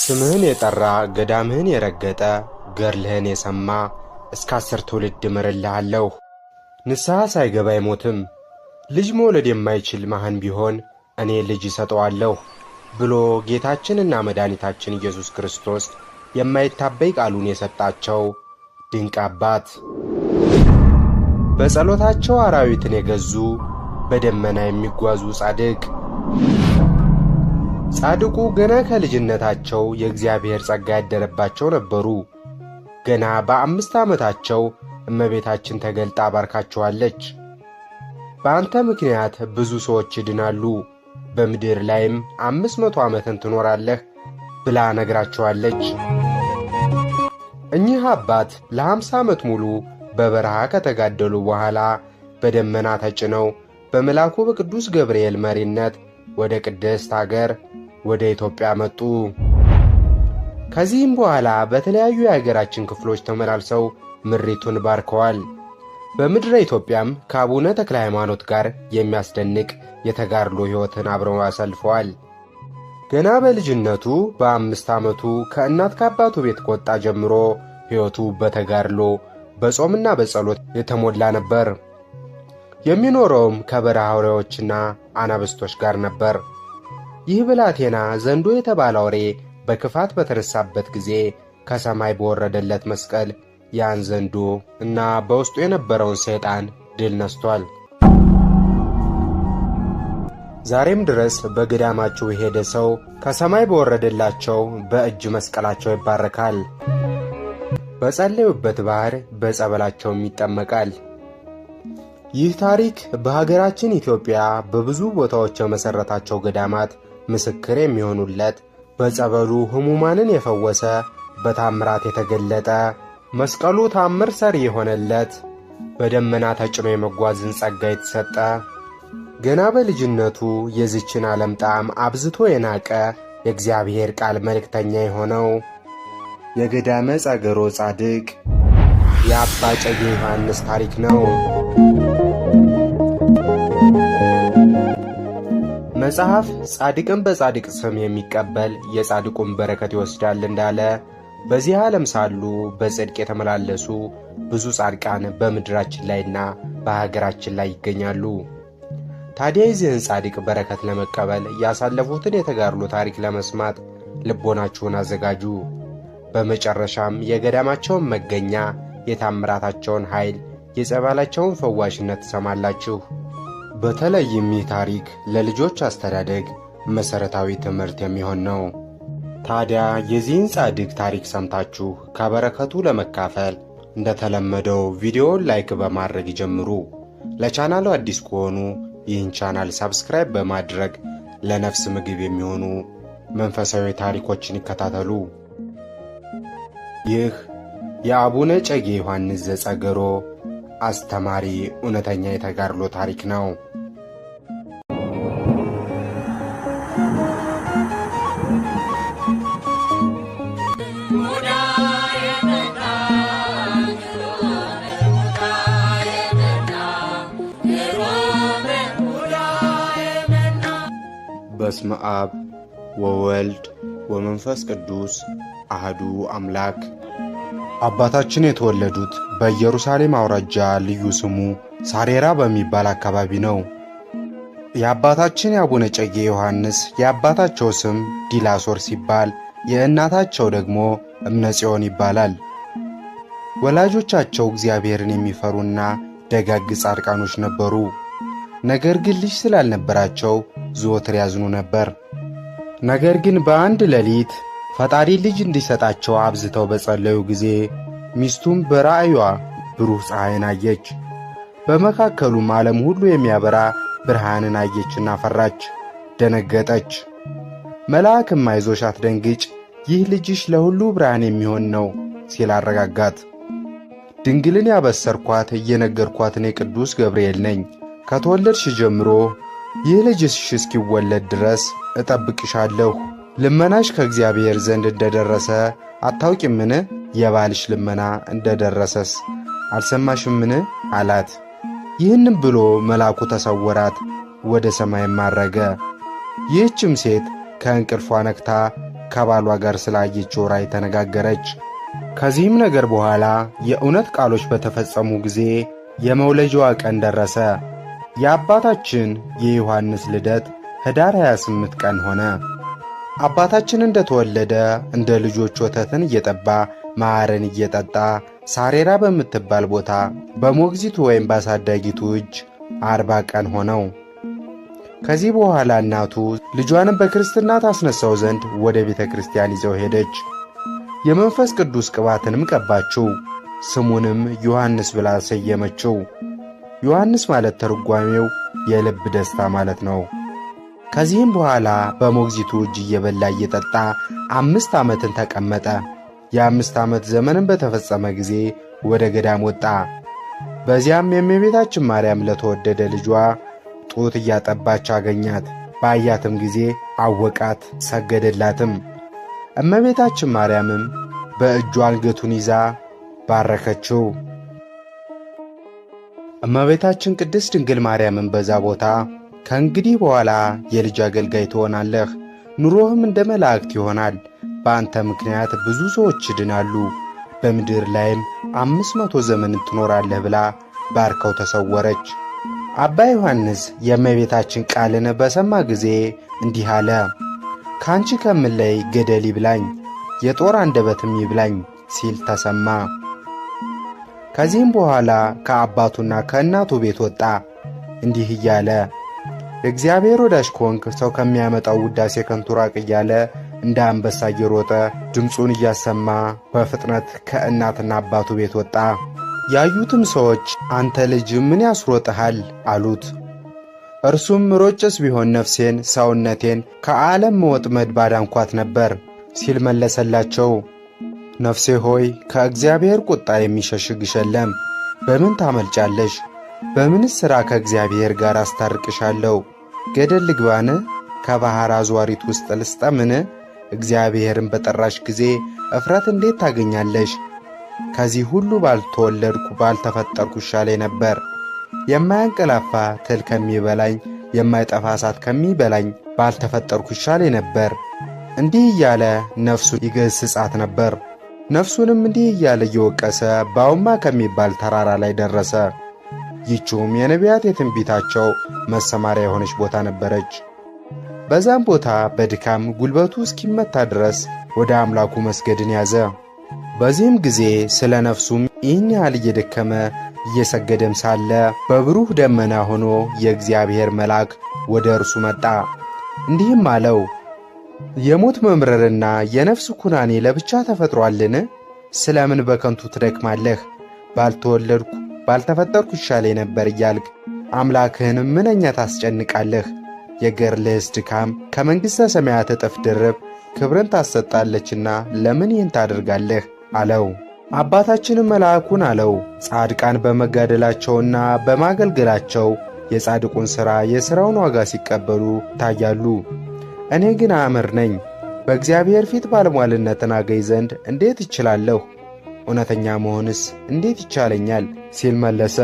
ስምህን የጠራ ገዳምህን የረገጠ ገርልህን የሰማ እስከ 10 ትውልድ እምርልሃለሁ። ንስሐ ሳይገባ አይሞትም። ልጅ መውለድ የማይችል መሃን ቢሆን እኔ ልጅ እሰጠዋለሁ ብሎ ጌታችንና መድኃኒታችን ኢየሱስ ክርስቶስ የማይታበይ ቃሉን የሰጣቸው ድንቅ አባት፣ በጸሎታቸው አራዊትን የገዙ በደመና የሚጓዙ ጻድቁ ገና ከልጅነታቸው የእግዚአብሔር ጸጋ ያደረባቸው ነበሩ። ገና በ5 ዓመታቸው እመቤታችን ተገልጣ ባርካቸዋለች። በአንተ ምክንያት ብዙ ሰዎች ይድናሉ፣ በምድር ላይም 500 ዓመትን ትኖራለህ ብላ ነግራቸዋለች። እኚህ አባት ለ50 ዓመት ሙሉ በበረሃ ከተጋደሉ በኋላ በደመና ተጭነው በመልአኩ በቅዱስ ገብርኤል መሪነት ወደ ቅድስት አገር ወደ ኢትዮጵያ መጡ። ከዚህም በኋላ በተለያዩ የአገራችን ክፍሎች ተመላልሰው ምሪቱን ባርከዋል። በምድረ ኢትዮጵያም ከአቡነ ተክለ ሃይማኖት ጋር የሚያስደንቅ የተጋድሎ ሕይወትን አብረው አሳልፈዋል። ገና በልጅነቱ በ5 ዓመቱ ከእናት ከአባቱ ቤት ከወጣ ጀምሮ ሕይወቱ በተጋድሎ በጾምና በጸሎት የተሞላ ነበር። የሚኖረውም ከበረሃ አውሬዎችና አናብስቶች ጋር ነበር። ይህ ብላቴና ዘንዶ የተባለ አውሬ በክፋት በተነሳበት ጊዜ ከሰማይ በወረደለት መስቀል ያን ዘንዶ እና በውስጡ የነበረውን ሰይጣን ድል ነስቷል። ዛሬም ድረስ በገዳማቸው የሄደ ሰው ከሰማይ በወረደላቸው በእጅ መስቀላቸው ይባረካል። በጸለዩበት ባህር በጸበላቸውም ይጠመቃል። ይህ ታሪክ በሀገራችን ኢትዮጵያ በብዙ ቦታዎች የመሠረታቸው ገዳማት ምስክር የሚሆኑለት፣ በጸበሉ ሕሙማንን የፈወሰ፣ በታምራት የተገለጠ፣ መስቀሉ ታምር ሰሪ የሆነለት፣ በደመና ተጭኖ የመጓዝን ጸጋ የተሰጠ፣ ገና በልጅነቱ የዚችን ዓለም ጣዕም አብዝቶ የናቀ የእግዚአብሔር ቃል መልእክተኛ የሆነው የገዳመ ጸገሮ ጻድቅ የአባ እጨጌ ዮሐንስ ታሪክ ነው። መጽሐፍ ጻድቅን በጻድቅ ስም የሚቀበል የጻድቁን በረከት ይወስዳል እንዳለ በዚህ ዓለም ሳሉ በጽድቅ የተመላለሱ ብዙ ጻድቃን በምድራችን ላይና በሀገራችን ላይ ይገኛሉ። ታዲያ የዚህን ጻድቅ በረከት ለመቀበል ያሳለፉትን የተጋድሎ ታሪክ ለመስማት ልቦናችሁን አዘጋጁ። በመጨረሻም የገዳማቸውን መገኛ፣ የታምራታቸውን ኃይል፣ የጸበላቸውን ፈዋሽነት ትሰማላችሁ። በተለይም ይህ ታሪክ ለልጆች አስተዳደግ መሠረታዊ ትምህርት የሚሆን ነው። ታዲያ የዚህን ጻድቅ ታሪክ ሰምታችሁ ከበረከቱ ለመካፈል እንደተለመደው ቪዲዮውን ላይክ በማድረግ ይጀምሩ። ለቻናሉ አዲስ ከሆኑ ይህን ቻናል ሳብስክራይብ በማድረግ ለነፍስ ምግብ የሚሆኑ መንፈሳዊ ታሪኮችን ይከታተሉ። ይህ የአቡነ እጨጌ ዮሐንስ ዘጸገሮ አስተማሪ እውነተኛ የተጋድሎ ታሪክ ነው። በስመ አብ ወወልድ ወመንፈስ ቅዱስ አህዱ አምላክ። አባታችን የተወለዱት በኢየሩሳሌም አውራጃ ልዩ ስሙ ሳሬራ በሚባል አካባቢ ነው። የአባታችን የአቡነ እጨጌ ዮሐንስ የአባታቸው ስም ዲላሶር ሲባል የእናታቸው ደግሞ እምነጽዮን ይባላል። ወላጆቻቸው እግዚአብሔርን የሚፈሩና ደጋግ ጻድቃኖች ነበሩ። ነገር ግን ልጅ ስላልነበራቸው ዘወትር ያዝኑ ነበር። ነገር ግን በአንድ ሌሊት ፈጣሪ ልጅ እንዲሰጣቸው አብዝተው በጸለዩ ጊዜ ሚስቱም በራእዩዋ ብሩህ ፀሐይን አየች። በመካከሉም ዓለም ሁሉ የሚያበራ ብርሃንን አየችና ፈራች፣ ደነገጠች። መልአክም አይዞሽ አትደንግጭ፣ ይህ ልጅሽ ለሁሉ ብርሃን የሚሆን ነው ሲል አረጋጋት። ድንግልን ያበሰርኳት እየነገርኳት እኔ ቅዱስ ገብርኤል ነኝ። ከተወለድሽ ጀምሮ ይህ ልጅሽ እስኪወለድ ድረስ እጠብቅሻለሁ። ልመናሽ ከእግዚአብሔር ዘንድ እንደደረሰ አታውቂምን? የባልሽ ልመና እንደደረሰስ አልሰማሽምን? አላት። ይህንም ብሎ መልአኩ ተሰወራት፣ ወደ ሰማይም አረገ። ይህችም ሴት ከእንቅልፏ ነክታ ከባሏ ጋር ስላየችው ራእይ ተነጋገረች። ከዚህም ነገር በኋላ የእውነት ቃሎች በተፈጸሙ ጊዜ የመውለጃዋ ቀን ደረሰ። የአባታችን የዮሐንስ ልደት ኅዳር 28 ቀን ሆነ። አባታችን እንደተወለደ እንደ ልጆች ወተትን እየጠባ ማርን እየጠጣ ሳሬራ በምትባል ቦታ በሞግዚቱ ወይም ባሳዳጊቱ እጅ 40 ቀን ሆነው። ከዚህ በኋላ እናቱ ልጇንም በክርስትና ታስነሳው ዘንድ ወደ ቤተ ክርስቲያን ይዘው ሄደች። የመንፈስ ቅዱስ ቅባትንም ቀባችው። ስሙንም ዮሐንስ ብላ ሰየመችው። ዮሐንስ ማለት ትርጓሜው የልብ ደስታ ማለት ነው። ከዚህም በኋላ በሞግዚቱ እጅ እየበላ እየጠጣ 5 ዓመትን ተቀመጠ። የ5 ዓመት ዘመንም በተፈጸመ ጊዜ ወደ ገዳም ወጣ። በዚያም የእመቤታችን ማርያም ለተወደደ ልጇ ጡት እያጠባች አገኛት። ባያትም ጊዜ አወቃት፣ ሰገደላትም። እመቤታችን ማርያምም በእጇ አንገቱን ይዛ ባረከችው። እመቤታችን ቅድስት ድንግል ማርያምን በዛ ቦታ ከእንግዲህ በኋላ የልጅ አገልጋይ ትሆናለህ፣ ኑሮህም እንደ መላእክት ይሆናል፣ በአንተ ምክንያት ብዙ ሰዎች ይድናሉ፣ በምድር ላይም 500 ዘመን ትኖራለህ ብላ ባርከው ተሰወረች። አባ ዮሐንስ የእመቤታችን ቃልን በሰማ ጊዜ እንዲህ አለ። ካንቺ ከምለይ ገደል ይብላኝ፣ የጦር አንደበትም ይብላኝ ሲል ተሰማ። ከዚህም በኋላ ከአባቱና ከእናቱ ቤት ወጣ፣ እንዲህ እያለ የእግዚአብሔር ወዳጅ ኮንክ ሰው ከሚያመጣው ውዳሴ ከንቱ ራቅ እያለ እንደ አንበሳ እየሮጠ ድምፁን እያሰማ በፍጥነት ከእናትና አባቱ ቤት ወጣ። ያዩትም ሰዎች አንተ ልጅ ምን ያስሮጥሃል አሉት። እርሱም ሮጭስ ቢሆን ነፍሴን ሰውነቴን ከዓለም ወጥመድ ባዳንኳት ነበር ሲል መለሰላቸው። ነፍሴ ሆይ ከእግዚአብሔር ቁጣ የሚሸሽግሽ የለም። በምን ታመልጫለሽ? በምንስ ሥራ ከእግዚአብሔር ጋር አስታርቅሻለሁ? ገደል ልግባን? ከባሕር አዝዋሪት ውስጥ ልስጠምን? እግዚአብሔርን በጠራሽ ጊዜ እፍረት እንዴት ታገኛለሽ? ከዚህ ሁሉ ባልተወለድኩ ባልተፈጠርኩ ይሻለኝ ነበር። የማያንቀላፋ ትል ከሚበላኝ የማይጠፋ እሳት ከሚበላኝ ባልተፈጠርኩ ይሻለኝ ነበር። እንዲህ እያለ ነፍሱን ይገሥጻት ነበር። ነፍሱንም እንዲህ እያለ እየወቀሰ ባውማ ከሚባል ተራራ ላይ ደረሰ። ይህችውም የነቢያት የትንቢታቸው መሰማሪያ የሆነች ቦታ ነበረች። በዛም ቦታ በድካም ጉልበቱ እስኪመታ ድረስ ወደ አምላኩ መስገድን ያዘ። በዚህም ጊዜ ስለ ነፍሱም ይህን ያህል እየደከመ እየሰገደም ሳለ በብሩህ ደመና ሆኖ የእግዚአብሔር መልአክ ወደ እርሱ መጣ። እንዲህም አለው፣ የሞት መምረርና የነፍስ ኩናኔ ለብቻ ተፈጥሮአልን? ስለምን በከንቱ ትደክማለህ? ባልተወለድኩ ባልተፈጠርኩ ይሻለኝ ነበር እያልክ አምላክህንም ምንኛ ታስጨንቃለህ? የገድልህስ ድካም ከመንግሥተ ሰማያት እጥፍ ድርብ ክብርን ታሰጣለችና ለምን ይህን ታደርጋለህ? አለው። አባታችንም መልአኩን አለው፣ ጻድቃን በመጋደላቸውና በማገልገላቸው የጻድቁን ሥራ የሥራውን ዋጋ ሲቀበሉ ይታያሉ። እኔ ግን አእምር ነኝ። በእግዚአብሔር ፊት ባለሟልነትን አገኝ ዘንድ እንዴት እችላለሁ? እውነተኛ መሆንስ እንዴት ይቻለኛል? ሲል መለሰ።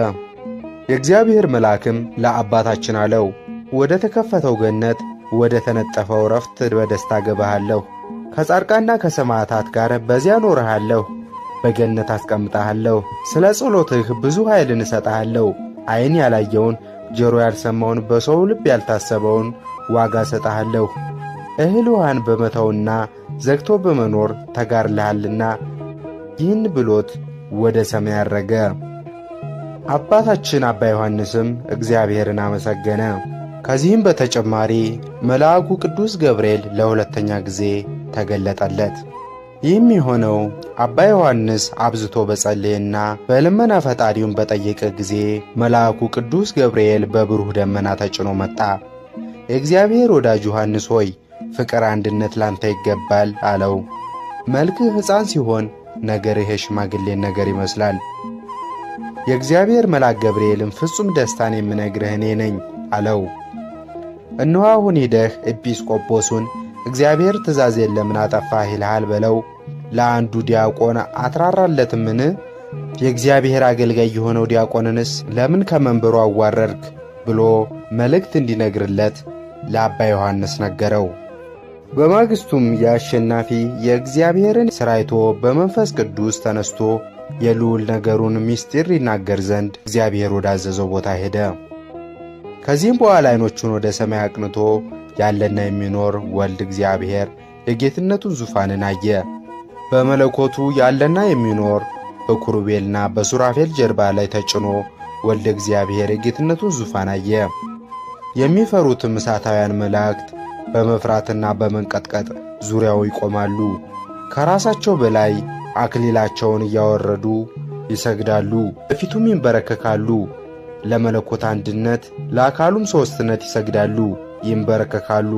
የእግዚአብሔር መልአክም ለአባታችን አለው፣ ወደ ተከፈተው ገነት ወደ ተነጠፈው ረፍት በደስታ ገባሃለሁ። ከጻድቃንና ከሰማዕታት ጋር በዚያ ኖርሃለሁ። በገነት አስቀምጣሃለሁ። ስለ ጸሎትህ ብዙ ኃይልን እሰጥሃለሁ። ዓይን ያላየውን ጆሮ ያልሰማውን በሰው ልብ ያልታሰበውን ዋጋ እሰጥሃለሁ። እህል ውሃን በመተውና ዘግቶ በመኖር ተጋድለሃልና። ይህን ብሎት ወደ ሰማይ አረገ። አባታችን አባ ዮሐንስም እግዚአብሔርን አመሰገነ። ከዚህም በተጨማሪ መልአኩ ቅዱስ ገብርኤል ለሁለተኛ ጊዜ ተገለጠለት። ይህም የሆነው አባ ዮሐንስ አብዝቶ በጸለየና በልመና ፈጣሪውን በጠየቀ ጊዜ መልአኩ ቅዱስ ገብርኤል በብሩህ ደመና ተጭኖ መጣ። የእግዚአብሔር ወዳጅ ዮሐንስ ሆይ ፍቅር፣ አንድነት ላንተ ይገባል አለው። መልክህ ሕፃን ሲሆን ነገርህ የሽማግሌን ነገር ይመስላል። የእግዚአብሔር መልአክ ገብርኤልም ፍጹም ደስታን የምነግርህ እኔ ነኝ አለው። እነሆ አሁን ሄደህ ኤጲስቆጶሱን እግዚአብሔር ትእዛዜን ለምን አጠፋህ ይልሃል በለው። ለአንዱ ዲያቆን አትራራለትምን? የእግዚአብሔር አገልጋይ የሆነው ዲያቆንንስ ለምን ከመንበሩ አዋረድክ? ብሎ መልእክት እንዲነግርለት ለአባ ዮሐንስ ነገረው። በማግስቱም የአሸናፊ የእግዚአብሔርን ሥራ አይቶ በመንፈስ ቅዱስ ተነስቶ የልዑል ነገሩን ምስጢር ይናገር ዘንድ እግዚአብሔር ወዳዘዘው ቦታ ሄደ። ከዚህም በኋላ ዓይኖቹን ወደ ሰማይ አቅንቶ ያለና የሚኖር ወልድ እግዚአብሔር የጌትነቱን ዙፋንን አየ። በመለኮቱ ያለና የሚኖር በኪሩቤልና በሱራፌል ጀርባ ላይ ተጭኖ ወልድ እግዚአብሔር የጌትነቱን ዙፋን አየ። የሚፈሩትም እሳታውያን መላእክት በመፍራትና በመንቀጥቀጥ ዙሪያው ይቆማሉ። ከራሳቸው በላይ አክሊላቸውን እያወረዱ ይሰግዳሉ፣ በፊቱም ይንበረከካሉ። ለመለኮት አንድነት ለአካሉም ሦስትነት ይሰግዳሉ፣ ይንበረከካሉ።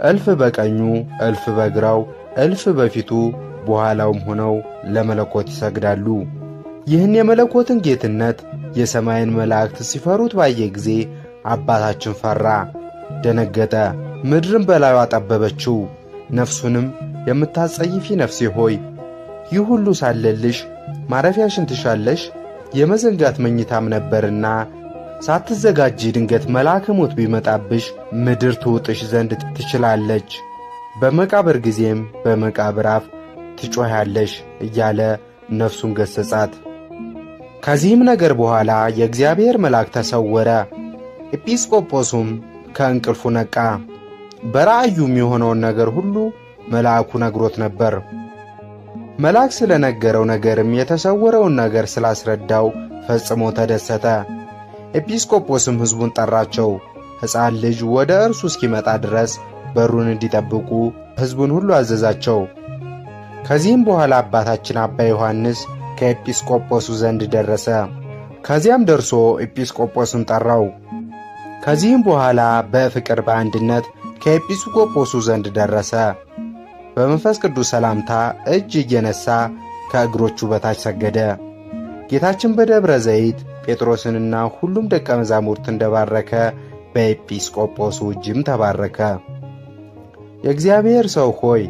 እልፍ በቀኙ እልፍ በግራው እልፍ በፊቱ በኋላውም ሆነው ለመለኮት ይሰግዳሉ። ይህን የመለኮትን ጌትነት የሰማይን መላእክት ሲፈሩት ባየ ጊዜ አባታችን ፈራ፣ ደነገጠ። ምድርን በላዩ አጠበበችው። ነፍሱንም የምታጸይፊ ነፍሴ ሆይ ይህ ሁሉ ሳለልሽ ማረፊያሽን ትሻለሽ? የመዘንጋት መኝታም ነበርና ሳትዘጋጂ ድንገት መልአከ ሞት ቢመጣብሽ ምድር ትውጥሽ ዘንድ ትችላለች። በመቃብር ጊዜም በመቃብር አፍ ትጮኻለሽ እያለ ነፍሱን ገሠጻት። ከዚህም ነገር በኋላ የእግዚአብሔር መልአክ ተሰወረ። ኤጲስቆጶሱም ከእንቅልፉ ነቃ። በራእዩም የሆነውን ነገር ሁሉ መልአኩ ነግሮት ነበር። መልአክ ስለ ነገረው ነገርም የተሰወረውን ነገር ስላስረዳው ፈጽሞ ተደሰተ። ኤጲስቆጶስም ሕዝቡን ጠራቸው። ሕፃን ልጅ ወደ እርሱ እስኪመጣ ድረስ በሩን እንዲጠብቁ ሕዝቡን ሁሉ አዘዛቸው። ከዚህም በኋላ አባታችን አባ ዮሐንስ ከኤጲስቆጶሱ ዘንድ ደረሰ። ከዚያም ደርሶ ኤጲስቆጶስን ጠራው። ከዚህም በኋላ በፍቅር በአንድነት ከኤጲስቆጶሱ ዘንድ ደረሰ። በመንፈስ ቅዱስ ሰላምታ እጅ እየነሣ ከእግሮቹ በታች ሰገደ። ጌታችን በደብረ ዘይት ጴጥሮስንና ሁሉም ደቀ መዛሙርት እንደባረከ በኤጲስቆጶሱ እጅም ተባረከ። የእግዚአብሔር ሰው ሆይ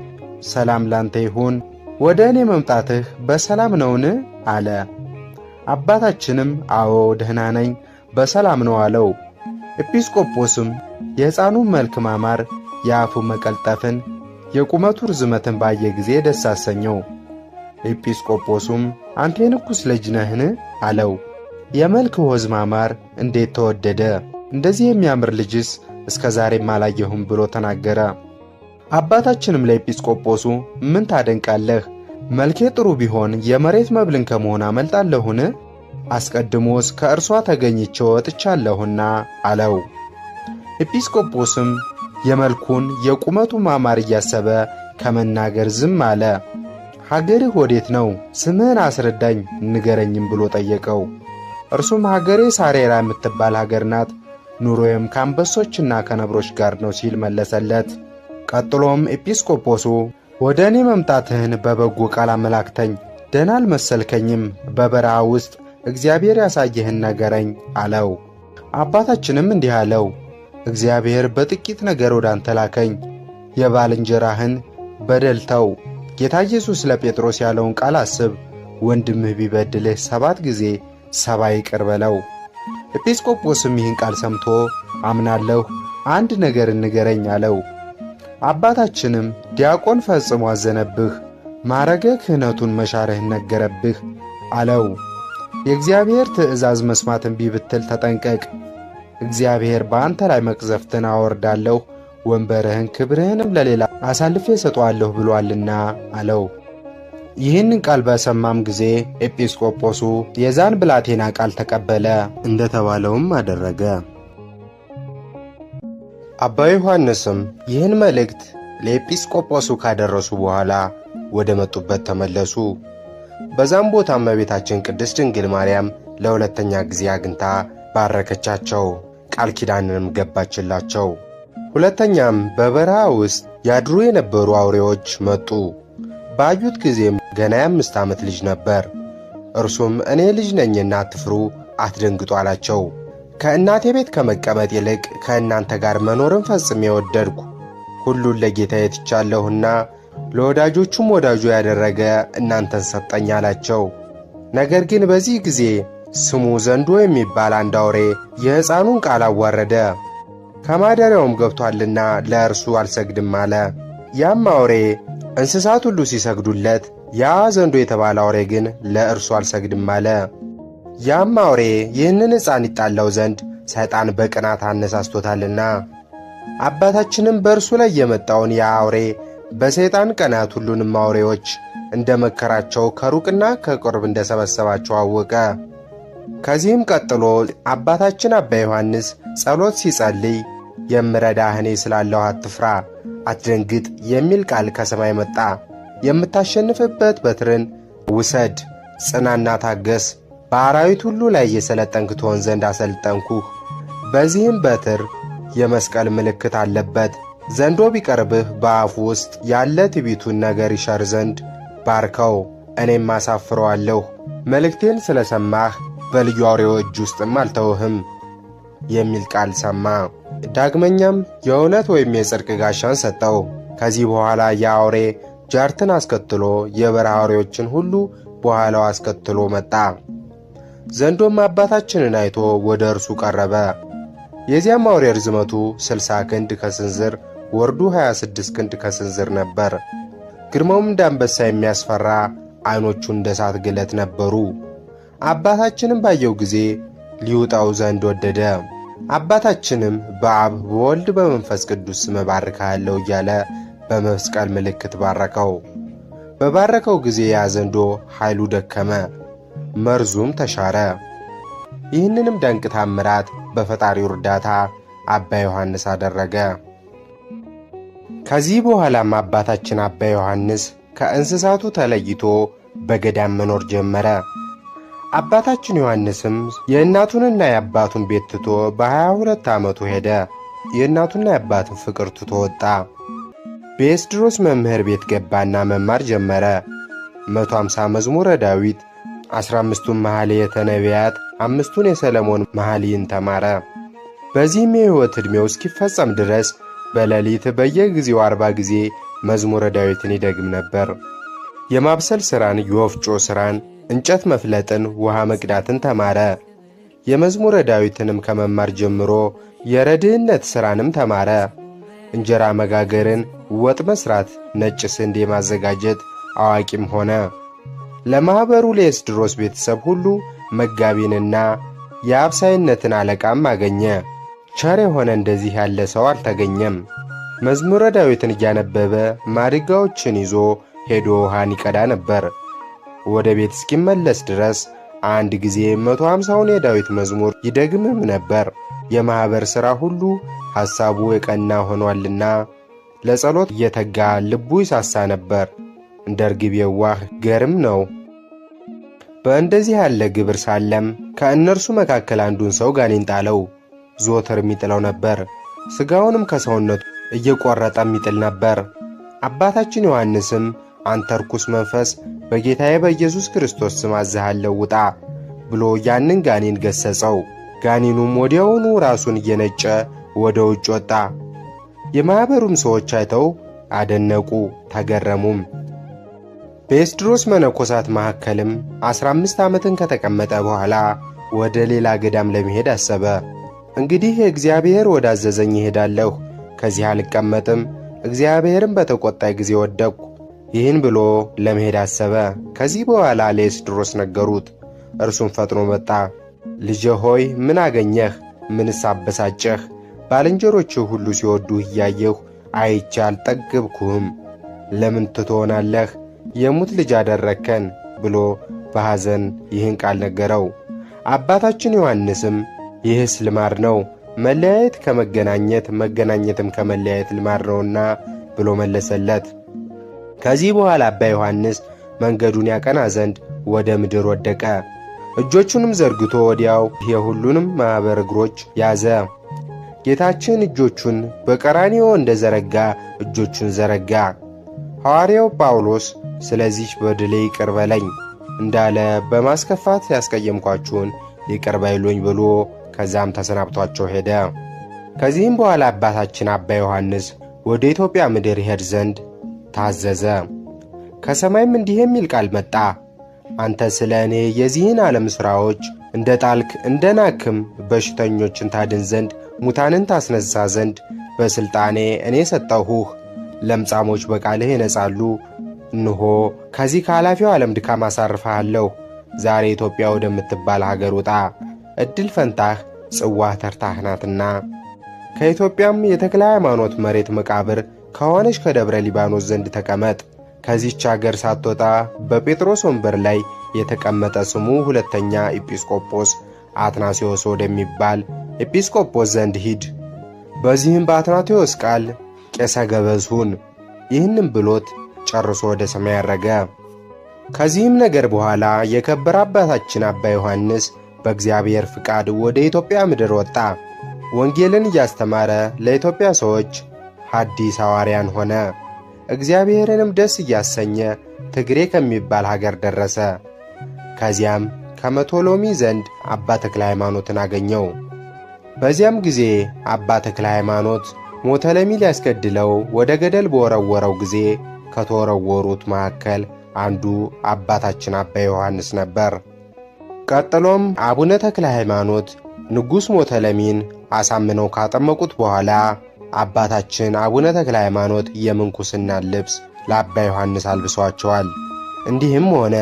ሰላም ላንተ ይሁን፣ ወደ እኔ መምጣትህ በሰላም ነውን? አለ። አባታችንም አዎ ደህና ነኝ፣ በሰላም ነው አለው። ኤጲስቆጶስም የሕፃኑን መልክ ማማር፣ የአፉ መቀልጠፍን፣ የቁመቱ ርዝመትን ባየ ጊዜ ደስ አሰኘው። ኤጲስቆጶሱም አንተ የንጉሥ ልጅ ነህን? አለው። የመልክ ሆዝ ማማር እንዴት ተወደደ! እንደዚህ የሚያምር ልጅስ እስከ ዛሬም አላየሁም ብሎ ተናገረ። አባታችንም ለኤጲስቆጶሱ ምን ታደንቃለህ? መልኬ ጥሩ ቢሆን የመሬት መብልን ከመሆን አመልጣለሁን? አስቀድሞስ ከእርሷ ተገኝቼ ወጥቻለሁና አለው። ኤጲስቆጶስም የመልኩን የቁመቱ ማማር እያሰበ ከመናገር ዝም አለ። ሀገርህ ወዴት ነው? ስምህን አስረዳኝ ንገረኝም ብሎ ጠየቀው። እርሱም ሀገሬ ሳሬራ የምትባል ሀገር ናት፣ ኑሮዬም ከአንበሶችና ከነብሮች ጋር ነው ሲል መለሰለት። ቀጥሎም ኤጲስቆጶሱ ወደ እኔ መምጣትህን በበጎ ቃል አመላክተኝ፣ ደህና አልመሰልከኝም፣ በበረሃ ውስጥ እግዚአብሔር ያሳየህን ነገረኝ አለው። አባታችንም እንዲህ አለው፣ እግዚአብሔር በጥቂት ነገር ወደ አንተ ላከኝ። የባልንጀራህን በደል ተው። ጌታ ኢየሱስ ለጴጥሮስ ያለውን ቃል አስብ። ወንድምህ ቢበድልህ 7 ጊዜ 70 ይቅር በለው። ኤጲስቆጶስም ይህን ቃል ሰምቶ አምናለሁ፣ አንድ ነገር ንገረኝ አለው። አባታችንም ዲያቆን ፈጽሞ አዘነብህ፣ ማረገ ክህነቱን መሻርህን ነገረብህ አለው። የእግዚአብሔር ትእዛዝ መስማት እምቢ ብትል ተጠንቀቅ። እግዚአብሔር በአንተ ላይ መቅዘፍትን አወርዳለሁ፣ ወንበርህን ክብርህንም ለሌላ አሳልፌ ሰጠዋለሁ ብሎአልና አለው። ይህንን ቃል በሰማም ጊዜ ኤጲስቆጶሱ የዛን ብላቴና ቃል ተቀበለ፣ እንደተባለውም አደረገ። አባ ዮሐንስም ይህን መልእክት ለኤጲስቆጶሱ ካደረሱ በኋላ ወደ መጡበት ተመለሱ። በዛም ቦታ እመቤታችን ቅድስት ድንግል ማርያም ለሁለተኛ ጊዜ አግኝታ ባረከቻቸው፣ ቃል ኪዳንንም ገባችላቸው። ሁለተኛም በበረሃ ውስጥ ያድሩ የነበሩ አውሬዎች መጡ። ባዩት ጊዜም ገና የ5 ዓመት ልጅ ነበር። እርሱም እኔ ልጅ ነኝና አትፍሩ፣ አትደንግጡ አላቸው። ከእናቴ ቤት ከመቀመጥ ይልቅ ከእናንተ ጋር መኖርን ፈጽሜ ወደድኩ። ሁሉን ለጌታዬ ትቻለሁና ለወዳጆቹም ወዳጁ ያደረገ እናንተን ሰጠኝ አላቸው። ነገር ግን በዚህ ጊዜ ስሙ ዘንዶ የሚባል አንድ አውሬ የሕፃኑን ቃል አዋረደ። ከማደሪያውም ገብቶአልና ለእርሱ አልሰግድም አለ። ያም አውሬ እንስሳት ሁሉ ሲሰግዱለት፣ ያ ዘንዶ የተባለ አውሬ ግን ለእርሱ አልሰግድም አለ። ያም አውሬ ይህንን ሕፃን ይጣላው ዘንድ ሰይጣን በቅናት አነሳስቶታልና። አባታችንም በእርሱ ላይ የመጣውን ያ አውሬ በሰይጣን ቀናት ሁሉንም አውሬዎች እንደ መከራቸው ከሩቅና ከቅርብ እንደ ሰበሰባቸው አወቀ። ከዚህም ቀጥሎ አባታችን አባ ዮሐንስ ጸሎት ሲጸልይ የምረዳህ እኔ ስላለሁ አትፍራ፣ አትደንግጥ የሚል ቃል ከሰማይ መጣ። የምታሸንፍበት በትርን ውሰድ፣ ጽናና ታገስ፣ በአራዊት ሁሉ ላይ የሰለጠንክ ትሆን ዘንድ አሰልጠንኩህ። በዚህም በትር የመስቀል ምልክት አለበት። ዘንዶ ቢቀርብህ በአፉ ውስጥ ያለ ትዕቢቱን ነገር ይሻር ዘንድ ባርከው፣ እኔም አሳፍረዋለሁ። መልእክቴን ስለ ሰማህ በልዩ አውሬው እጅ ውስጥም አልተውህም የሚል ቃል ሰማ። ዳግመኛም የእውነት ወይም የጽድቅ ጋሻን ሰጠው። ከዚህ በኋላ የአውሬ ጃርትን አስከትሎ የበረሃ አውሬዎችን ሁሉ በኋላው አስከትሎ መጣ። ዘንዶም አባታችንን አይቶ ወደ እርሱ ቀረበ። የዚያም አውሬ ርዝመቱ 60 ክንድ ከስንዝር ወርዱ 26 ክንድ ከስንዝር ነበር። ግርማውም እንደ አንበሳ የሚያስፈራ፣ ዐይኖቹ እንደ እሳት ግለት ነበሩ። አባታችንም ባየው ጊዜ ሊውጣው ዘንድ ወደደ። አባታችንም በአብ በወልድ በመንፈስ ቅዱስ ስም እባርክሃለሁ እያለ በመስቀል ምልክት ባረከው። በባረከው ጊዜ ያ ዘንዶ ኃይሉ ደከመ፣ መርዙም ተሻረ። ይህንንም ድንቅ ታምራት በፈጣሪው እርዳታ አባ ዮሐንስ አደረገ። ከዚህ በኋላም አባታችን አባ ዮሐንስ ከእንስሳቱ ተለይቶ በገዳም መኖር ጀመረ። አባታችን ዮሐንስም የእናቱንና የአባቱን ቤት ትቶ በ22 ዓመቱ ሄደ። የእናቱና የአባቱን ፍቅር ትቶ ወጣ። በኤስድሮስ መምህር ቤት ገባና መማር ጀመረ። 150 መዝሙረ ዳዊት፣ 15ቱን መኃልየ ነቢያት፣ 5ቱን የሰለሞን መኃልይን ተማረ። በዚህም የሕይወት ዕድሜው እስኪፈጸም ድረስ በሌሊት በየጊዜው 40 ጊዜ መዝሙረ ዳዊትን ይደግም ነበር። የማብሰል ሥራን፣ የወፍጮ ሥራን፣ እንጨት መፍለጥን፣ ውሃ መቅዳትን ተማረ። የመዝሙረ ዳዊትንም ከመማር ጀምሮ የረድህነት ሥራንም ተማረ። እንጀራ መጋገርን፣ ወጥ መሥራት፣ ነጭ ስንዴ ማዘጋጀት አዋቂም ሆነ። ለማኅበሩ ለኤስድሮስ ቤተሰብ ሁሉ መጋቢንና የአብሳይነትን አለቃም አገኘ። ቸር የሆነ እንደዚህ ያለ ሰው አልተገኘም። መዝሙረ ዳዊትን እያነበበ ማድጋዎችን ይዞ ሄዶ ውሃን ይቀዳ ነበር። ወደ ቤት እስኪመለስ ድረስ አንድ ጊዜ 150ውን የዳዊት መዝሙር ይደግምም ነበር። የማኅበር ሥራ ሁሉ ሐሳቡ የቀና ሆኗልና ለጸሎት እየተጋ ልቡ ይሳሳ ነበር። እንደ ርግብ የዋህ ገርም ነው። በእንደዚህ ያለ ግብር ሳለም ከእነርሱ መካከል አንዱን ሰው ጋኔን ጣለው። ዘወትር የሚጥለው ነበር። ሥጋውንም ከሰውነቱ እየቈረጠ የሚጥል ነበር። አባታችን ዮሐንስም አንተ ርኩስ መንፈስ በጌታዬ በኢየሱስ ክርስቶስ ስም አዝሃለሁ ውጣ ብሎ ያንን ጋኔን ገሠጸው። ጋኔኑም ወዲያውኑ ራሱን እየነጨ ወደ ውጭ ወጣ። የማኅበሩም ሰዎች አይተው አደነቁ፣ ተገረሙም። በኤስድሮስ መነኮሳት መካከልም 15 ዓመትን ከተቀመጠ በኋላ ወደ ሌላ ገዳም ለመሄድ አሰበ። እንግዲህ እግዚአብሔር ወዳዘዘኝ እሄዳለሁ፣ ከዚህ አልቀመጥም፣ እግዚአብሔርም በተቈጣኝ ጊዜ ወደቅሁ። ይህን ብሎ ለመሄድ አሰበ። ከዚህ በኋላ ለኤስድሮስ ነገሩት። እርሱም ፈጥኖ መጣ። ልጄ ሆይ ምን አገኘህ? ምንስ አበሳጨህ? ባልንጀሮችህ ሁሉ ሲወዱህ እያየሁ አይቼ አልጠገብኩህም። ለምን ትቶናለህ? የሙት ልጅ አደረግከን ብሎ በሐዘን ይህን ቃል ነገረው። አባታችን ዮሐንስም ይህስ ልማድ ነው፣ መለያየት ከመገናኘት መገናኘትም ከመለያየት ልማድ ነውና ብሎ መለሰለት። ከዚህ በኋላ አባ ዮሐንስ መንገዱን ያቀና ዘንድ ወደ ምድር ወደቀ። እጆቹንም ዘርግቶ ወዲያው የሁሉንም ማኅበር እግሮች ያዘ። ጌታችን እጆቹን በቀራንዮ እንደ ዘረጋ እጆቹን ዘረጋ። ሐዋርያው ጳውሎስ ስለዚህ በደሌ ይቅር በለኝ እንዳለ በማስከፋት ያስቀየምኳችሁን ይቅር በይሉኝ ብሎ ከዛም ተሰናብቷቸው ሄደ። ከዚህም በኋላ አባታችን አባ ዮሐንስ ወደ ኢትዮጵያ ምድር ይሄድ ዘንድ ታዘዘ። ከሰማይም እንዲህ የሚል ቃል መጣ። አንተ ስለ እኔ የዚህን ዓለም ሥራዎች እንደ ጣልክ እንደ ናክም በሽተኞችን ታድን ዘንድ ሙታንን ታስነሣ ዘንድ በሥልጣኔ እኔ ሰጠሁህ። ለምጻሞች በቃልህ ይነጻሉ። እንሆ ከዚህ ከኃላፊው ዓለም ድካም አሳርፈሃለሁ። ዛሬ ኢትዮጵያ ወደምትባል ሀገር ውጣ፣ ዕድል ፈንታህ ጽዋህ ተርታህ ናትና። ከኢትዮጵያም የተክለ ሃይማኖት መሬት መቃብር ከሆነች ከደብረ ሊባኖስ ዘንድ ተቀመጥ። ከዚህች አገር ሳትወጣ በጴጥሮስ ወንበር ላይ የተቀመጠ ስሙ ሁለተኛ ኤጲስቆጶስ አትናቴዎስ ወደሚባል ኤጲስቆጶስ ዘንድ ሂድ። በዚህም በአትናቴዎስ ቃል ቄሰ ገበዝ ሁን። ይህንም ብሎት ጨርሶ ወደ ሰማይ አረገ። ከዚህም ነገር በኋላ የከበረ አባታችን አባ ዮሐንስ በእግዚአብሔር ፍቃድ ወደ ኢትዮጵያ ምድር ወጣ። ወንጌልን እያስተማረ ለኢትዮጵያ ሰዎች ሐዲስ ሐዋርያን ሆነ። እግዚአብሔርንም ደስ እያሰኘ ትግሬ ከሚባል ሀገር ደረሰ። ከዚያም ከመቶሎሚ ዘንድ አባ ተክለ ሃይማኖትን አገኘው። በዚያም ጊዜ አባ ተክለ ሃይማኖት ሞተለሚ ሊያስገድለው ወደ ገደል በወረወረው ጊዜ ከተወረወሩት መካከል አንዱ አባታችን አባ ዮሐንስ ነበር። ቀጥሎም አቡነ ተክለ ሃይማኖት ንጉሥ ሞተለሚን አሳምነው ካጠመቁት በኋላ አባታችን አቡነ ተክለ ሃይማኖት የምንኩስናን ልብስ ለአባ ዮሐንስ አልብሷቸዋል። እንዲህም ሆነ።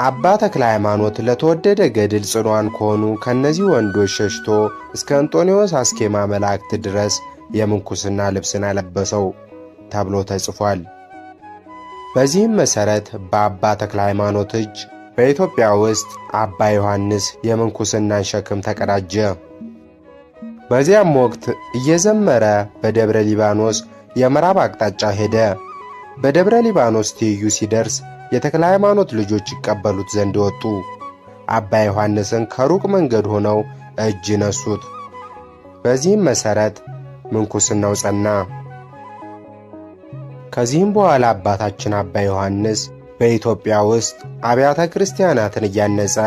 አባ ተክለ ሃይማኖት ለተወደደ ገድል ጽኗን ከሆኑ ከእነዚህ ወንዶች ሸሽቶ እስከ እንጦንዮስ አስኬማ መላእክት ድረስ የምንኩስና ልብስን አለበሰው ተብሎ ተጽፏል። በዚህም መሠረት በአባ ተክለ ሃይማኖት እጅ በኢትዮጵያ ውስጥ አባ ዮሐንስ የምንኩስናን ሸክም ተቀዳጀ። በዚያም ወቅት እየዘመረ በደብረ ሊባኖስ የምዕራብ አቅጣጫ ሄደ። በደብረ ሊባኖስ ትይዩ ሲደርስ የተክለ ሃይማኖት ልጆች ይቀበሉት ዘንድ ወጡ። አባ ዮሐንስን ከሩቅ መንገድ ሆነው እጅ ነሱት። በዚህም መሠረት ምንኩስናው ጸና። ከዚህም በኋላ አባታችን አባ ዮሐንስ በኢትዮጵያ ውስጥ አብያተ ክርስቲያናትን እያነጸ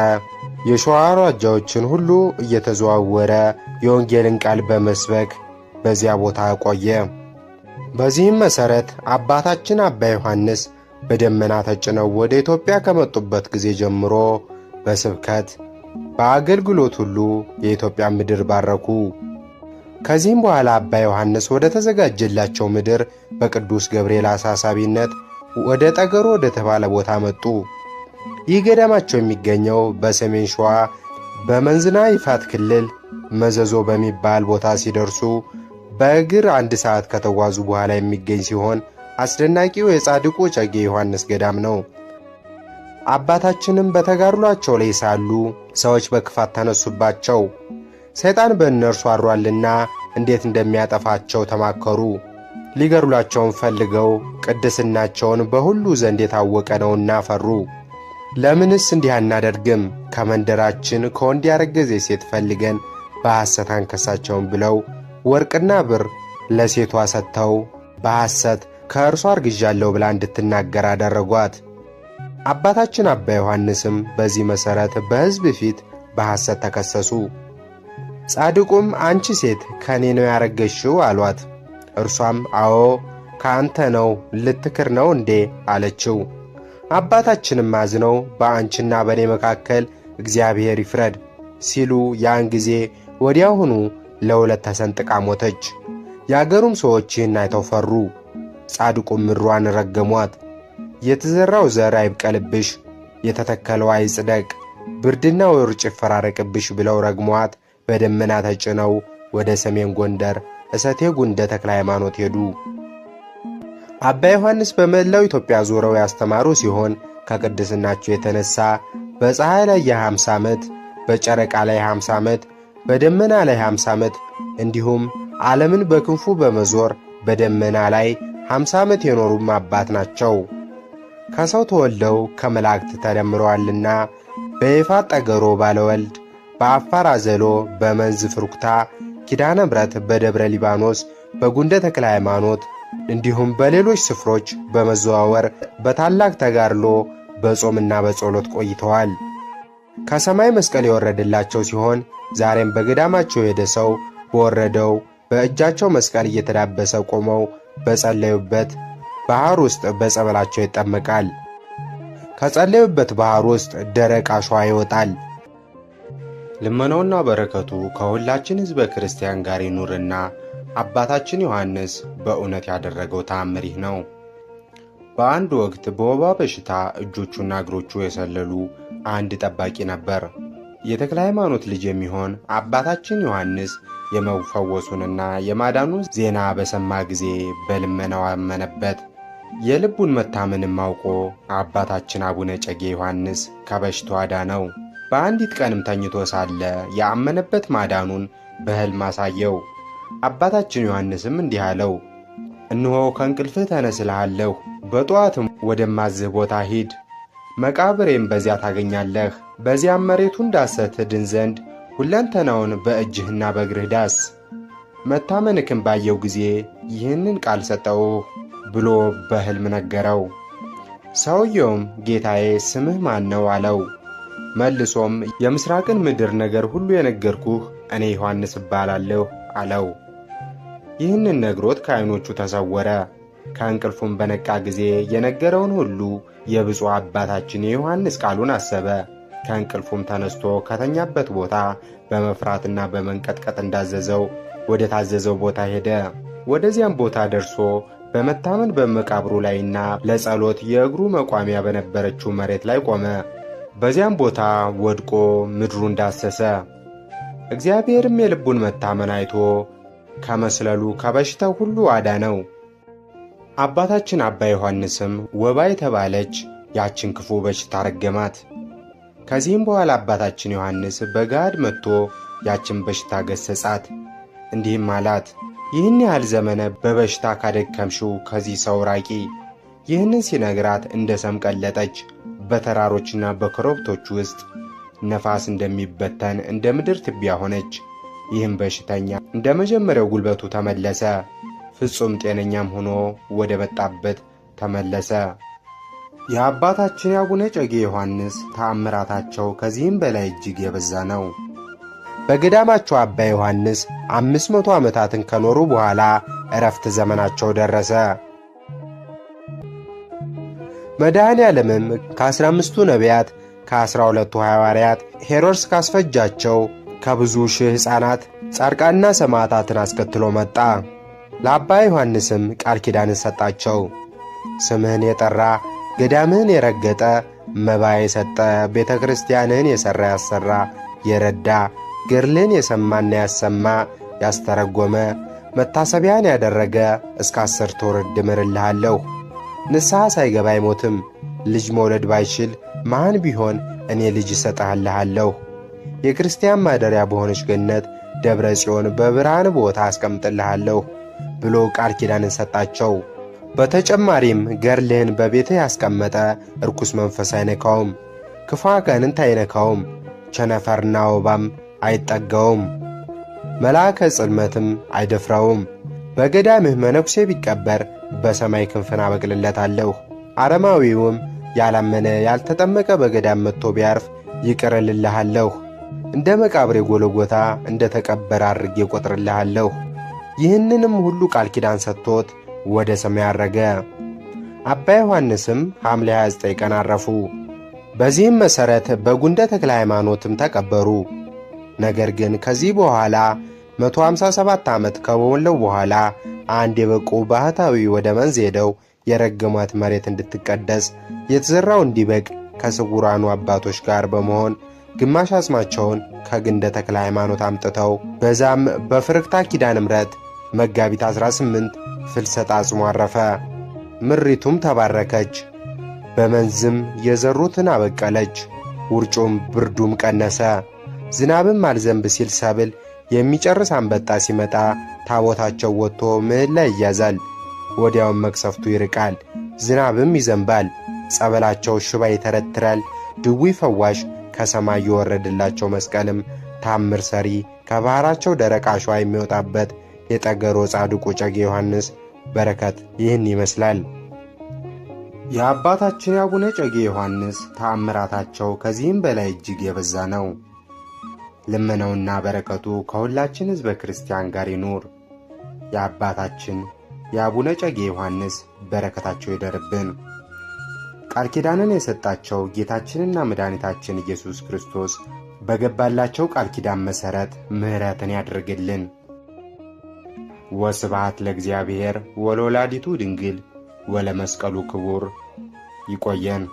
የሸዋ አውራጃዎችን ሁሉ እየተዘዋወረ የወንጌልን ቃል በመስበክ በዚያ ቦታ ቆየ። በዚህም መሠረት አባታችን አባ ዮሐንስ በደመና ተጭነው ወደ ኢትዮጵያ ከመጡበት ጊዜ ጀምሮ በስብከት በአገልግሎት ሁሉ የኢትዮጵያ ምድር ባረኩ። ከዚህም በኋላ አባ ዮሐንስ ወደ ተዘጋጀላቸው ምድር በቅዱስ ገብርኤል አሳሳቢነት ወደ ጠገሮ ወደ ተባለ ቦታ መጡ። ይህ ገዳማቸው የሚገኘው በሰሜን ሸዋ በመንዝና ይፋት ክልል መዘዞ በሚባል ቦታ ሲደርሱ በእግር 1 ሰዓት ከተጓዙ በኋላ የሚገኝ ሲሆን አስደናቂው የጻድቁ እጨጌ ዮሐንስ ገዳም ነው። አባታችንም በተጋድሏቸው ላይ ሳሉ ሰዎች በክፋት ተነሱባቸው። ሰይጣን በእነርሱ አድሯልና እንዴት እንደሚያጠፋቸው ተማከሩ። ሊገድሏቸውን ፈልገው ቅድስናቸውን በሁሉ ዘንድ የታወቀ ነውና ፈሩ። ለምንስ እንዲህ አናደርግም? ከመንደራችን ከወንድ ያረገዘ ሴት ፈልገን በሐሰት አንከሳቸውን ብለው ወርቅና ብር ለሴቷ ሰጥተው በሐሰት ከእርሷ አርግዣለሁ ብላ እንድትናገር አደረጓት። አባታችን አባ ዮሐንስም በዚህ መሠረት በሕዝብ ፊት በሐሰት ተከሰሱ። ጻድቁም አንቺ ሴት ከእኔ ነው ያረገሽው አሏት። እርሷም አዎ ከአንተ ነው፣ ልትክር ነው እንዴ አለችው። አባታችንም አዝነው በአንቺና በእኔ መካከል እግዚአብሔር ይፍረድ ሲሉ ያን ጊዜ ወዲያውኑ ለሁለት ተሰንጥቃ ሞተች። የአገሩም ሰዎች ይህን አይተው ፈሩ። ጻድቁም ምድሯን ረገሟት። የተዘራው ዘር አይብቀልብሽ፣ የተተከለው አይጽደቅ፣ ብርድና ውርጭ ይፈራረቅብሽ ብለው ረግሟት በደመና ተጭነው ወደ ሰሜን ጎንደር እሰቴ ጉንደ ተክለ ሃይማኖት ሄዱ። አባ ዮሐንስ በመላው ኢትዮጵያ ዞረው ያስተማሩ ሲሆን ከቅድስናቸው የተነሳ በፀሐይ ላይ የ50 ዓመት፣ በጨረቃ ላይ 50 ዓመት፣ በደመና ላይ 50 ዓመት እንዲሁም ዓለምን በክንፉ በመዞር በደመና ላይ 50 ዓመት የኖሩም አባት ናቸው። ከሰው ተወልደው ከመላእክት ተደምረዋልና በይፋት ጠገሮ ባለወልድ፣ በአፋር አዘሎ፣ በመንዝ ፍሩክታ ኪዳነ ምሕረት፣ በደብረ ሊባኖስ፣ በጉንደ ተክለ ሃይማኖት እንዲሁም በሌሎች ስፍሮች በመዘዋወር በታላቅ ተጋድሎ በጾምና በጸሎት ቆይተዋል። ከሰማይ መስቀል የወረደላቸው ሲሆን ዛሬም በገዳማቸው የሄደ ሰው በወረደው በእጃቸው መስቀል እየተዳበሰ ቆመው በጸለዩበት ባህር ውስጥ በጸበላቸው ይጠመቃል። ከጸለዩበት ባህር ውስጥ ደረቅ አሸዋ ይወጣል። ልመናውና በረከቱ ከሁላችን ሕዝበ ክርስቲያን ጋር ይኑርና አባታችን ዮሐንስ በእውነት ያደረገው ተአምር ይህ ነው። በአንድ ወቅት በወባ በሽታ እጆቹና እግሮቹ የሰለሉ አንድ ጠባቂ ነበር። የተክለ ሃይማኖት ልጅ የሚሆን አባታችን ዮሐንስ የመፈወሱንና የማዳኑን ዜና በሰማ ጊዜ በልመናው አመነበት። የልቡን መታመንም አውቆ አባታችን አቡነ እጨጌ ዮሐንስ ከበሽታው አዳነው። በአንዲት ቀንም ተኝቶ ሳለ ያመነበት ማዳኑን በሕልም አሳየው። አባታችን ዮሐንስም እንዲህ አለው፣ እነሆ ከእንቅልፍህ ተነስልሃለሁ፣ በጠዋትም ወደማዝህ ቦታ ሂድ፣ መቃብሬም በዚያ ታገኛለህ። በዚያም መሬቱን ዳሰህ ትድን ዘንድ ሁለንተናውን በእጅህና በእግርህ ዳስ። መታመንክም ባየው ጊዜ ይህንን ቃል ሰጠውህ ብሎ በሕልም ነገረው። ሰውየውም ጌታዬ ስምህ ማን ነው አለው። መልሶም የምሥራቅን ምድር ነገር ሁሉ የነገርኩህ እኔ ዮሐንስ እባላለሁ አለው። ይህንን ነግሮት ከዓይኖቹ ተሰወረ። ከእንቅልፉም በነቃ ጊዜ የነገረውን ሁሉ የብፁዕ አባታችን የዮሐንስ ቃሉን አሰበ። ከእንቅልፉም ተነስቶ ከተኛበት ቦታ በመፍራትና በመንቀጥቀጥ እንዳዘዘው ወደ ታዘዘው ቦታ ሄደ። ወደዚያም ቦታ ደርሶ በመታመን በመቃብሩ ላይና ለጸሎት የእግሩ መቋሚያ በነበረችው መሬት ላይ ቆመ። በዚያም ቦታ ወድቆ ምድሩን ዳሰሰ። እግዚአብሔርም የልቡን መታመን አይቶ ከመስለሉ ከበሽታው ሁሉ አዳነው። አባታችን አባ ዮሐንስም ወባ የተባለች ያችን ክፉ በሽታ ረገማት። ከዚህም በኋላ አባታችን ዮሐንስ በገሃድ መጥቶ ያችን በሽታ ገሠጻት። እንዲህም አላት፣ ይህን ያህል ዘመነ በበሽታ ካደከምሽው ከዚህ ሰው ራቂ። ይህንን ሲነግራት እንደ ሰም ቀለጠች። በተራሮችና በኮረብቶች ውስጥ ነፋስ እንደሚበተን እንደ ምድር ትቢያ ሆነች። ይህም በሽተኛ እንደ መጀመሪያው ጉልበቱ ተመለሰ። ፍጹም ጤነኛም ሆኖ ወደ መጣበት ተመለሰ። የአባታችን የአቡነ እጨጌ ዮሐንስ ተአምራታቸው ከዚህም በላይ እጅግ የበዛ ነው። በገዳማቸው አባ ዮሐንስ 500 ዓመታትን ከኖሩ በኋላ ዕረፍት ዘመናቸው ደረሰ። መድኃኔ ዓለምም ከ15ቱ ነቢያት ከ12ቱ ሐዋርያት ሄሮድስ ካስፈጃቸው ከብዙ ሺህ ሕፃናት ጻድቃንና ሰማዕታትን አስከትሎ መጣ። ለአባ ዮሐንስም ቃል ኪዳንን ሰጣቸው። ስምህን የጠራ ገዳምህን የረገጠ መባ የሰጠ ቤተ ክርስቲያንህን የሠራ ያሰራ የረዳ ገድልህን የሰማና ያሰማ ያስተረጎመ መታሰቢያን ያደረገ እስከ 10 ትውልድ እምርልሃለሁ። ንስሐ ሳይገባ አይሞትም። ልጅ መውለድ ባይችል ማን ቢሆን እኔ ልጅ እሰጥሃለሁ። የክርስቲያን ማደሪያ በሆነች ገነት ደብረ ጽዮን በብርሃን ቦታ አስቀምጥልሃለሁ ብሎ ቃል ኪዳንን ሰጣቸው። በተጨማሪም ገድልህን በቤትህ ያስቀመጠ ርኩስ መንፈስ አይነካውም፣ ክፉ አጋንንት አይነካውም፣ ቸነፈርና ወባም አይጠጋውም፣ መልአከ ጽልመትም አይደፍረውም። በገዳምህ መነኩሴ ቢቀበር በሰማይ ክንፍን አበቅልለታለሁ። አረማዊውም ያላመነ ያልተጠመቀ በገዳም መጥቶ ቢያርፍ ይቅር እልልሃለሁ። እንደ መቃብሬ ጎልጎታ እንደ ተቀበረ አድርጌ እቈጥርልሃለሁ። ይህንንም ሁሉ ቃል ኪዳን ሰጥቶት ወደ ሰማይ አረገ። አባ ዮሐንስም ሐምሌ 29 ቀን አረፉ። በዚህም መሠረት በጉንደ ተክለ ሃይማኖትም ተቀበሩ። ነገር ግን ከዚህ በኋላ 157 ዓመት ከሞላው በኋላ አንድ የበቁ ባህታዊ ወደ መንዝ ሄደው የረገሟት መሬት እንድትቀደስ የተዘራው እንዲበቅ ከስውራኑ አባቶች ጋር በመሆን ግማሽ አጽማቸውን ከግንደ ተክለ ሃይማኖት አምጥተው በዛም በፍርክታ ኪዳነ ምሕረት መጋቢት 18 ፍልሰት አጽሙ አረፈ። ምሪቱም ተባረከች። በመንዝም የዘሩትን አበቀለች። ውርጩም ብርዱም ቀነሰ። ዝናብም አልዘንብ ሲል ሰብል የሚጨርስ አንበጣ ሲመጣ ታቦታቸው ወጥቶ ምህላ ይያዛል። ወዲያውም መቅሰፍቱ ይርቃል፣ ዝናብም ይዘንባል። ጸበላቸው ሽባ ይተረትራል፣ ድዊ ፈዋሽ ከሰማይ የወረድላቸው መስቀልም ታምር ሰሪ ከባሕራቸው ደረቅ አሸዋ የሚወጣበት የጠገሮ ጻድቁ እጨጌ ዮሐንስ በረከት ይህን ይመስላል። የአባታችን የአቡነ እጨጌ ዮሐንስ ተአምራታቸው ከዚህም በላይ እጅግ የበዛ ነው። ልመናውና በረከቱ ከሁላችን ሕዝበ ክርስቲያን ጋር ይኑር። የአባታችን የአቡነ እጨጌ ዮሐንስ በረከታቸው ይደርብን። ቃል ኪዳንን የሰጣቸው ጌታችንና መድኃኒታችን ኢየሱስ ክርስቶስ በገባላቸው ቃል ኪዳን መሠረት ምሕረትን ያድርግልን። ወስብሐት ለእግዚአብሔር ወለወላዲቱ ድንግል ወለመስቀሉ ክቡር። ይቆየን።